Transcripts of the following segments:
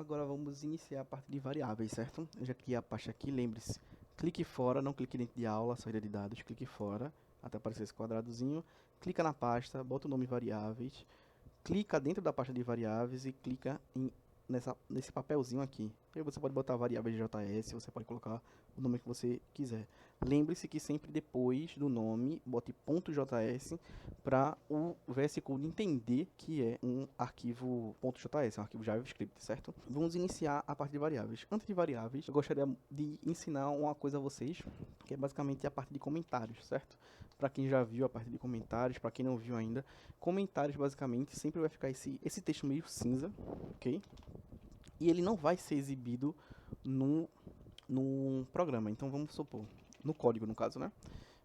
agora vamos iniciar a parte de variáveis, certo? Eu já criei a pasta aqui, lembre-se, clique fora, não clique dentro de aula, saída de dados, clique fora, até aparecer esse quadradozinho, clica na pasta, bota o nome variáveis, clica dentro da pasta de variáveis e clica nesse papelzinho aqui. E aí você pode botar variáveis JS, você pode colocar o nome que você quiser. Lembre-se que sempre depois do nome, bote .js para o VS Code entender que é um arquivo .js, um arquivo JavaScript, certo? Vamos iniciar a parte de variáveis. Antes de variáveis, eu gostaria de ensinar uma coisa a vocês, que é basicamente a parte de comentários, certo? Para quem já viu a parte de comentários, para quem não viu ainda, comentários basicamente sempre vai ficar esse texto meio cinza, ok? E ele não vai ser exibido num programa. Então vamos supor, no código no caso, né?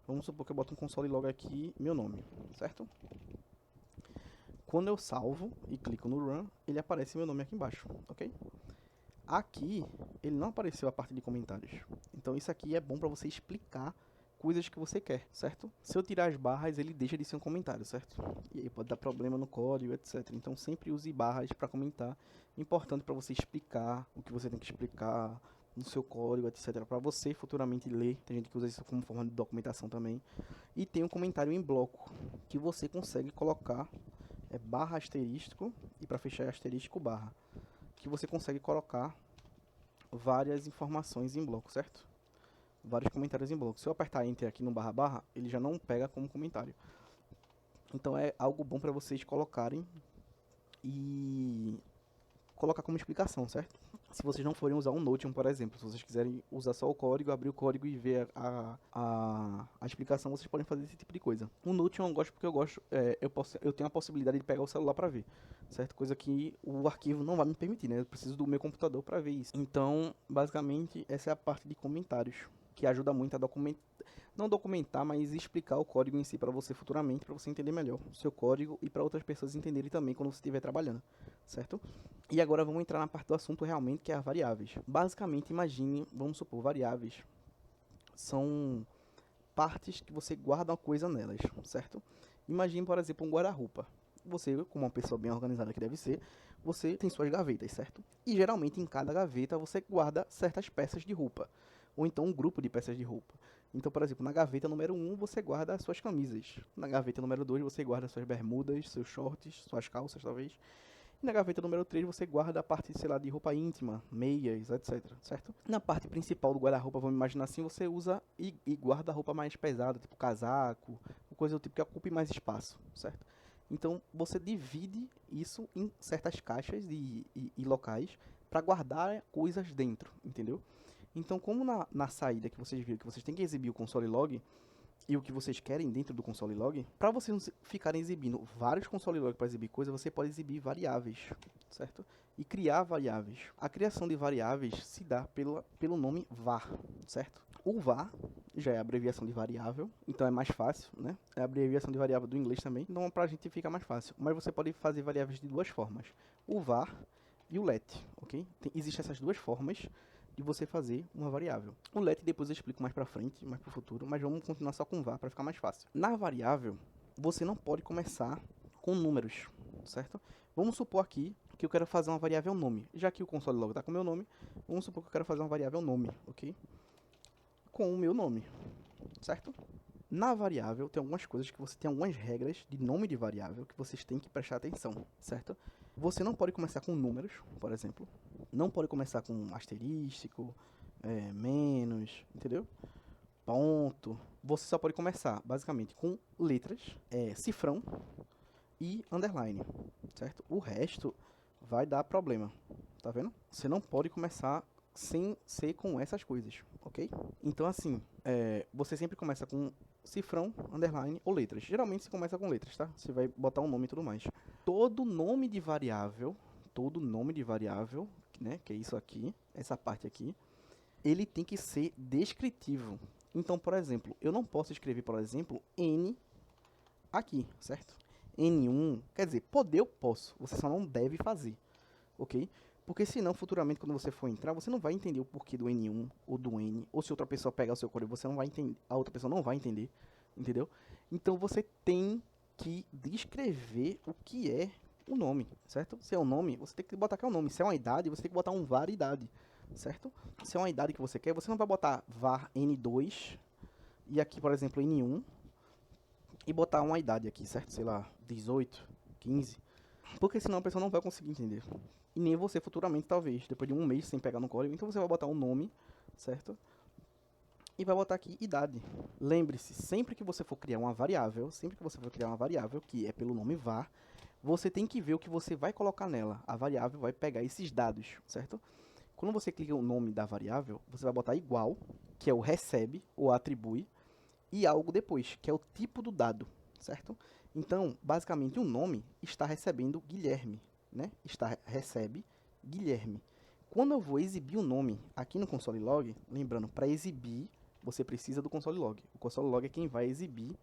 Vamos supor que eu boto um console log aqui, meu nome, certo? Quando eu salvo e clico no run, ele aparece meu nome aqui embaixo, ok? Aqui, ele não apareceu a parte de comentários. Então isso aqui é bom para você explicar coisas que você quer, certo? Se eu tirar as barras, ele deixa de ser um comentário, certo? E aí pode dar problema no código, etc. Então sempre use barras para comentar. Importante para você explicar o que você tem que explicar no seu código, etc. Para você futuramente ler. Tem gente que usa isso como forma de documentação também. E tem um comentário em bloco que você consegue colocar barra asterístico e para fechar asterístico barra, que você consegue colocar várias informações em bloco, certo? Vários comentários em bloco. Se eu apertar Enter aqui no barra barra, ele já não pega como comentário. Então é algo bom para vocês colocarem e colocar como explicação, certo? Se vocês não forem usar um Notion, por exemplo, se vocês quiserem usar só o código, abrir o código e ver a explicação, vocês podem fazer esse tipo de coisa. O Notion eu gosto porque eu tenho a possibilidade de pegar o celular para ver, certo? Coisa que o arquivo não vai me permitir, né? Eu preciso do meu computador para ver isso. Então, basicamente, essa é a parte de comentários, que ajuda muito a não documentar, mas explicar o código em si para você futuramente, para você entender melhor o seu código e para outras pessoas entenderem também quando você estiver trabalhando, certo? E agora vamos entrar na parte do assunto realmente, que é as variáveis. Basicamente, imagine, vamos supor, variáveis são partes que você guarda uma coisa nelas, certo? Imagine, por exemplo, um guarda-roupa. Você, como uma pessoa bem organizada que deve ser, você tem suas gavetas, certo? E geralmente em cada gaveta você guarda certas peças de roupa, ou então um grupo de peças de roupa. Então, por exemplo, na gaveta número 1 você guarda as suas camisas, na gaveta número 2 você guarda suas bermudas, seus shorts, suas calças talvez, e na gaveta número 3 você guarda a parte, sei lá, de roupa íntima, meias, etc, certo? Na parte principal do guarda-roupa, vamos imaginar assim, você usa e guarda a roupa mais pesada, tipo casaco, coisa do tipo que ocupe mais espaço, certo? Então você divide isso em certas caixas e locais para guardar coisas dentro, entendeu? Então, como na saída que vocês viram que vocês têm que exibir o console log, e o que vocês querem dentro do console log, para vocês não ficarem exibindo vários console log para exibir coisa, você pode exibir variáveis, certo? E criar variáveis. A criação de variáveis se dá pelo nome var, certo? O var já é a abreviação de variável, então é mais fácil, né? É a abreviação de variável do inglês também, então para a gente fica mais fácil. Mas você pode fazer variáveis de duas formas, o var e o let, ok? Existem essas duas formas de você fazer uma variável. O let depois eu explico mais para frente, mais para o futuro, mas vamos continuar só com var para ficar mais fácil. Na variável, você não pode começar com números, certo? Vamos supor aqui que eu quero fazer uma variável nome. Já que o console log está com o meu nome, vamos supor que eu quero fazer uma variável nome, ok? Com o meu nome, certo? Na variável tem algumas coisas que você tem algumas regras de nome de variável que vocês têm que prestar atenção, certo? Você não pode começar com números, por exemplo. Não pode começar com asterístico, menos, entendeu? Ponto. Você só pode começar, basicamente, com letras, cifrão e underline, certo? O resto vai dar problema, tá vendo? Você não pode começar sem ser com essas coisas, ok? Então, assim, você sempre começa com cifrão, underline ou letras. Geralmente se começa com letras, tá? Você vai botar um nome e tudo mais. Todo nome de variável, né, que é isso aqui, essa parte aqui, ele tem que ser descritivo. Então, por exemplo, eu não posso escrever, por exemplo, n aqui, certo? N1, quer dizer, poder eu posso, você só não deve fazer, ok? Porque senão, futuramente, quando você for entrar, você não vai entender o porquê do N1 ou do N, ou se outra pessoa pegar o seu código, você não vai entender, a outra pessoa não vai entender, entendeu? Então você tem que descrever o que é o nome, certo? Se é um nome, você tem que botar que é um nome. Se é uma idade, você tem que botar um var idade, certo? Se é uma idade que você quer, você não vai botar var n2 e aqui, por exemplo, n1 e botar uma idade aqui, certo? Sei lá, 18, 15, porque senão a pessoa não vai conseguir entender. E nem você futuramente, talvez, depois de um mês sem pegar no código. Então você vai botar um nome, certo? E vai botar aqui idade. Lembre-se, sempre que você for criar uma variável, que é pelo nome var, você tem que ver o que você vai colocar nela. A variável vai pegar esses dados, certo? Quando você clica o nome da variável, você vai botar igual, que é o recebe ou atribui, e algo depois, que é o tipo do dado, certo? Então, basicamente, o nome está recebendo Guilherme, né? Recebe Guilherme. Quando eu vou exibir o nome aqui no console log, lembrando, para exibir, você precisa do console log. O console log é quem vai exibir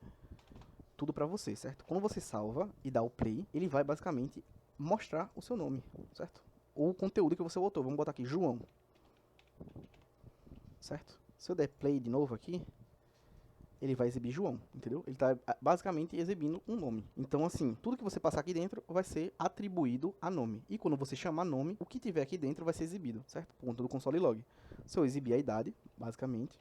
tudo para você, certo? Quando você salva e dá o play, ele vai basicamente mostrar o seu nome, certo? Ou o conteúdo que você botou. Vamos botar aqui, João. Certo? Se eu der play de novo aqui, ele vai exibir João, entendeu? Ele está basicamente exibindo um nome. Então, assim, tudo que você passar aqui dentro vai ser atribuído a nome. E quando você chamar nome, o que tiver aqui dentro vai ser exibido, certo? Por conta do console log. Se eu exibir a idade, basicamente,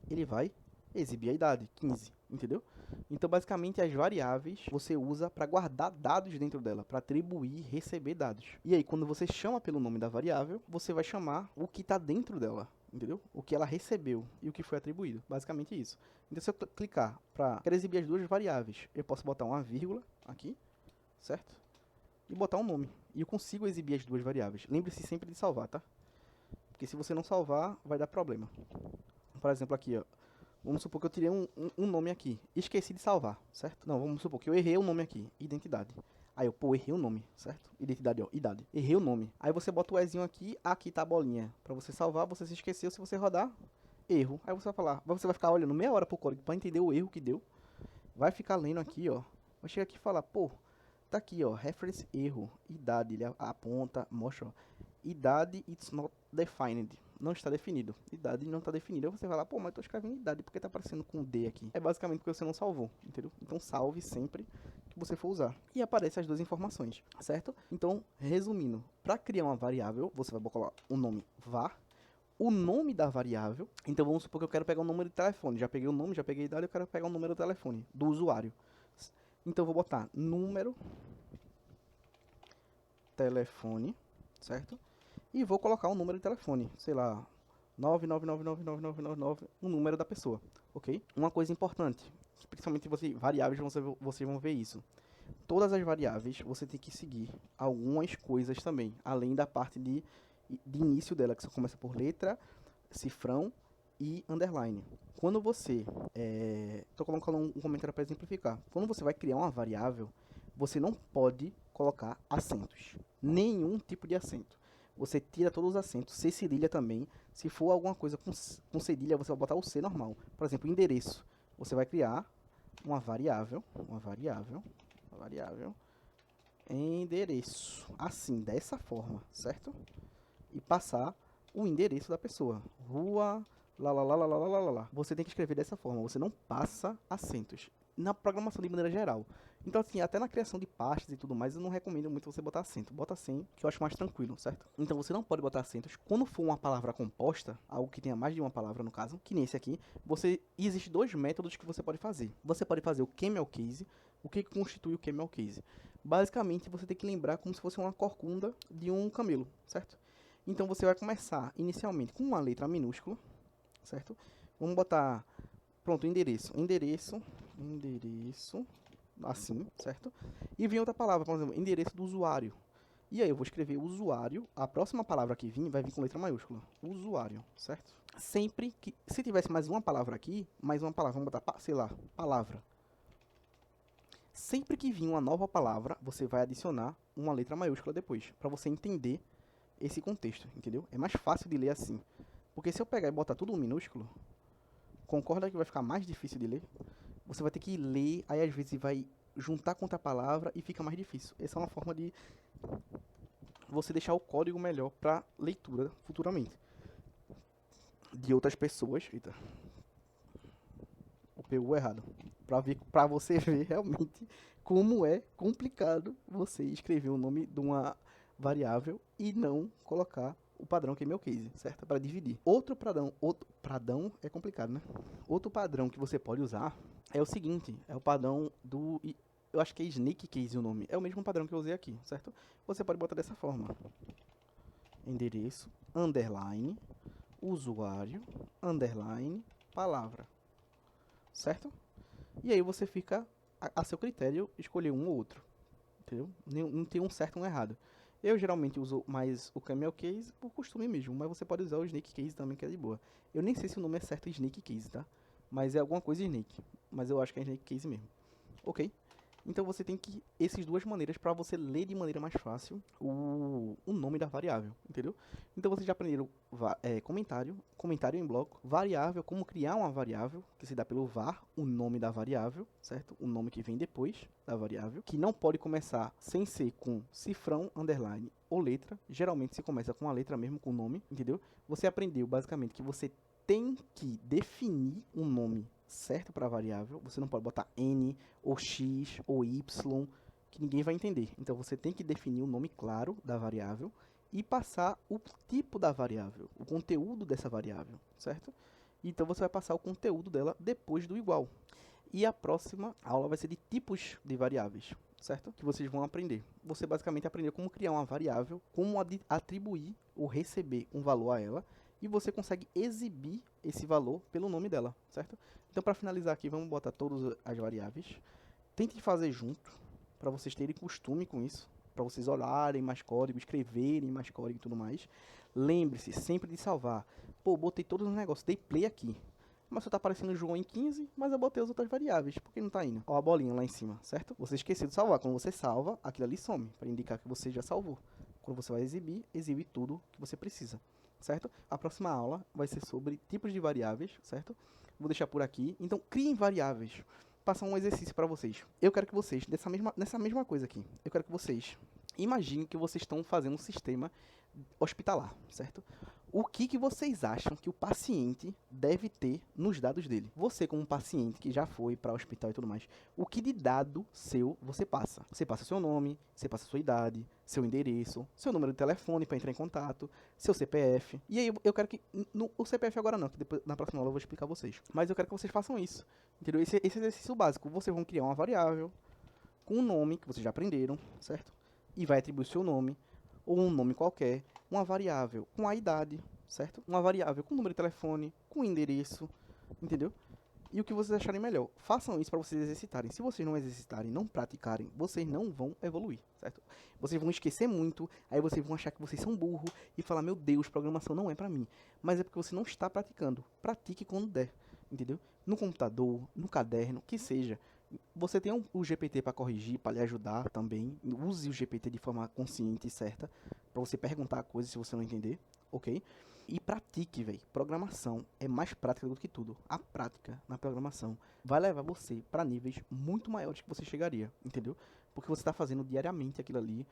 ele vai exibir a idade, 15, entendeu? Então, basicamente, as variáveis você usa para guardar dados dentro dela, para atribuir e receber dados. E aí, quando você chama pelo nome da variável, você vai chamar o que está dentro dela, entendeu? O que ela recebeu e o que foi atribuído. Basicamente isso. Então, se eu clicar para quero exibir as duas variáveis, eu posso botar uma vírgula aqui, certo? E botar um nome. E eu consigo exibir as duas variáveis. Lembre-se sempre de salvar, tá? Porque se você não salvar, vai dar problema. Por exemplo, aqui, ó. Vamos supor que eu tirei um nome aqui. Esqueci de salvar, certo? Não, vamos supor que eu errei o nome aqui. Identidade. Aí eu, pô, errei o nome, certo? Identidade, ó, idade. Errei o nome. Aí você bota o Ezinho aqui, aqui tá a bolinha. Pra você salvar, você se esqueceu, se você rodar, erro. Aí você vai falar, você vai ficar olhando meia hora pro código pra entender o erro que deu. Vai ficar lendo aqui, ó. Vai chegar aqui e falar, pô, tá aqui, ó, reference erro, idade. Ele aponta, mostra, ó. Idade, it's not defined. Não está definido. Idade não está definida. Aí você vai lá, pô, mas eu tô escrevendo idade, porque tá aparecendo com D aqui? É basicamente porque você não salvou, entendeu? Então salve sempre que você for usar. E aparece as duas informações, certo? Então, resumindo, para criar uma variável, você vai colocar o nome var, o nome da variável. Então vamos supor que eu quero pegar o número de telefone. Já peguei o nome, já peguei a idade, eu quero pegar o número do telefone do usuário. Então eu vou botar número telefone, certo? E vou colocar um número de telefone, sei lá, 9999999, o número da pessoa, ok? Uma coisa importante, principalmente variáveis, vocês vão ver isso. Todas as variáveis você tem que seguir algumas coisas também, além da parte de início dela, que só começa por letra, cifrão e underline. Quando você, tô colocando um comentário para exemplificar, quando você vai criar uma variável, você não pode colocar acentos, nenhum tipo de acento. Você tira todos os acentos, C cedilha também. Se for alguma coisa com cedilha, você vai botar o C normal. Por exemplo, endereço. Você vai criar uma variável, endereço, assim, dessa forma, certo? E passar o endereço da pessoa. Rua, lá. Você tem que escrever dessa forma, você não passa acentos. Na programação de maneira geral. Então, assim, até na criação de pastas e tudo mais, eu não recomendo muito você botar acento. Bota sem, que eu acho mais tranquilo, certo? Então, você não pode botar acentos. Quando for uma palavra composta, algo que tenha mais de uma palavra no caso, que nem esse aqui, existe dois métodos que você pode fazer. Você pode fazer o camel case. O que constitui o camel case? Basicamente, você tem que lembrar como se fosse uma corcunda de um camelo, certo? Então, você vai começar inicialmente com uma letra minúscula, certo? Vamos botar, pronto, endereço, assim, certo? E vem outra palavra, por exemplo, endereço do usuário. E aí eu vou escrever usuário, a próxima palavra que vai vir com letra maiúscula, usuário, certo? Sempre que, se tivesse mais uma palavra aqui, mais uma palavra, vamos botar, sei lá, palavra. Sempre que vir uma nova palavra, você vai adicionar uma letra maiúscula depois, para você entender esse contexto, entendeu? É mais fácil de ler assim. Porque se eu pegar e botar tudo minúsculo, concorda que vai ficar mais difícil de ler? Você vai ter que ler, aí às vezes vai juntar com outra palavra e fica mais difícil. Essa é uma forma de você deixar o código melhor para leitura futuramente. De outras pessoas. Eita. Pegou errado. Para você ver realmente como é complicado você escrever o nome de uma variável e não colocar o padrão que é meu case, certo? Para dividir. Outro padrão é complicado, né? Outro padrão que você pode usar é o seguinte, é o padrão do, eu acho que é snake case o nome, é o mesmo padrão que eu usei aqui, certo? Você pode botar dessa forma: endereço, underline, usuário, underline, palavra, certo? E aí você fica a seu critério escolher um ou outro, entendeu? Não tem um certo ou um errado. Eu geralmente uso mais o camel case por costume mesmo, mas você pode usar o snake case também, que é de boa. Eu nem sei se o nome é certo snake case, tá? Mas é alguma coisa snake, mas eu acho que é snake case mesmo. Ok? Então você tem que essas duas maneiras para você ler de maneira mais fácil o nome da variável, entendeu? Então vocês já aprenderam comentário em bloco, variável, como criar uma variável, que se dá pelo var, o nome da variável, certo? O nome que vem depois da variável, que não pode começar sem ser com cifrão, underline ou letra. Geralmente se começa com a letra mesmo, com o nome, entendeu? Você aprendeu basicamente que você tem que definir um nome certo para a variável. Você não pode botar n ou x ou y, que ninguém vai entender. Então você tem que definir o nome claro da variável e passar o tipo da variável, o conteúdo dessa variável, certo? Então você vai passar o conteúdo dela depois do igual. E a próxima aula vai ser de tipos de variáveis, certo? Que vocês vão aprender. Você basicamente aprendeu como criar uma variável, como atribuir ou receber um valor a ela, e você consegue exibir esse valor pelo nome dela, certo? Então, para finalizar aqui, vamos botar todas as variáveis. Tente fazer junto, para vocês terem costume com isso, para vocês olharem mais código, escreverem mais código e tudo mais. Lembre-se sempre de salvar. Pô, botei todos os negócios, dei play aqui. Mas só tá aparecendo João em 15, mas eu botei as outras variáveis. Por que não tá indo? Ó a bolinha lá em cima, certo? Você esqueceu de salvar. Quando você salva, aquilo ali some, para indicar que você já salvou. Quando você vai exibir, exibe tudo que você precisa, certo? A próxima aula vai ser sobre tipos de variáveis, certo? Vou deixar por aqui. Então, criem variáveis. Passar um exercício para vocês. Eu quero que vocês, nessa mesma coisa aqui, eu quero que vocês imaginem que vocês estão fazendo um sistema hospitalar, certo? O que vocês acham que o paciente deve ter nos dados dele? Você, como paciente que já foi para o hospital e tudo mais, o que de dado seu você passa? Você passa seu nome, você passa sua idade, seu endereço, seu número de telefone para entrar em contato, seu CPF. E aí eu quero que... o CPF agora não, que depois, na próxima aula eu vou explicar a vocês. Mas eu quero que vocês façam isso, entendeu? Esse exercício básico. Vocês vão criar uma variável com um nome que vocês já aprenderam, certo? E vai atribuir o seu nome, ou um nome qualquer, uma variável com a idade, certo? Uma variável com número de telefone, com endereço, entendeu? E o que vocês acharem melhor. Façam isso para vocês exercitarem. Se vocês não exercitarem, não praticarem, vocês não vão evoluir, certo? Vocês vão esquecer muito, aí vocês vão achar que vocês são burros e falar, meu Deus, programação não é para mim. Mas é porque você não está praticando. Pratique quando der, entendeu? No computador, no caderno, que seja. Você tem o GPT para corrigir, para lhe ajudar também. Use o GPT de forma consciente e certa, para você perguntar coisas se você não entender, ok? E pratique, velho. Programação é mais prática do que tudo. A prática na programação vai levar você para níveis muito maiores que você chegaria, entendeu? Porque você está fazendo diariamente aquilo ali,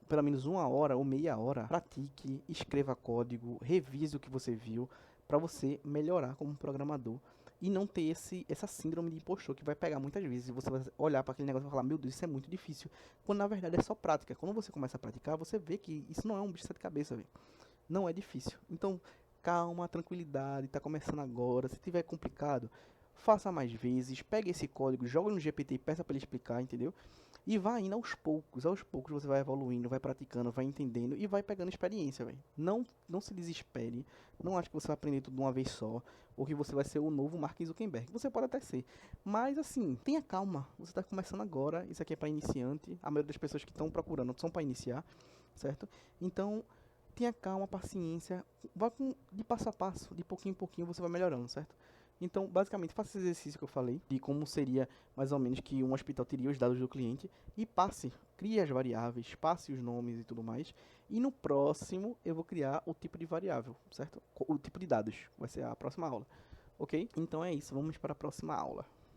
pelo menos 1 hora ou meia hora. Pratique, escreva código, revise o que você viu, para você melhorar como programador e não ter essa síndrome de impostor que vai pegar muitas vezes. E você vai olhar para aquele negócio e falar, meu Deus, isso é muito difícil. Quando na verdade é só prática. Quando você começa a praticar, você vê que isso não é um bicho de sete cabeças, velho. Não é difícil. Então, calma, tranquilidade, tá começando agora. Se tiver complicado, faça mais vezes. Pegue esse código, joga no GPT e peça para ele explicar, entendeu? E vai indo aos poucos você vai evoluindo, vai praticando, vai entendendo e vai pegando experiência, velho. Não se desespere, não ache que você vai aprender tudo de uma vez só, ou que você vai ser o novo Mark Zuckerberg. Você pode até ser, mas assim, tenha calma, você está começando agora, isso aqui é para iniciante, a maioria das pessoas que estão procurando são para iniciar, certo? Então, tenha calma, paciência, vá de passo a passo, de pouquinho em pouquinho você vai melhorando, certo? Então, basicamente, faça esse exercício que eu falei, de como seria mais ou menos que um hospital teria os dados do cliente, e passe, crie as variáveis, passe os nomes e tudo mais, e no próximo eu vou criar o tipo de variável, certo? O tipo de dados, vai ser a próxima aula, ok? Então é isso, vamos para a próxima aula.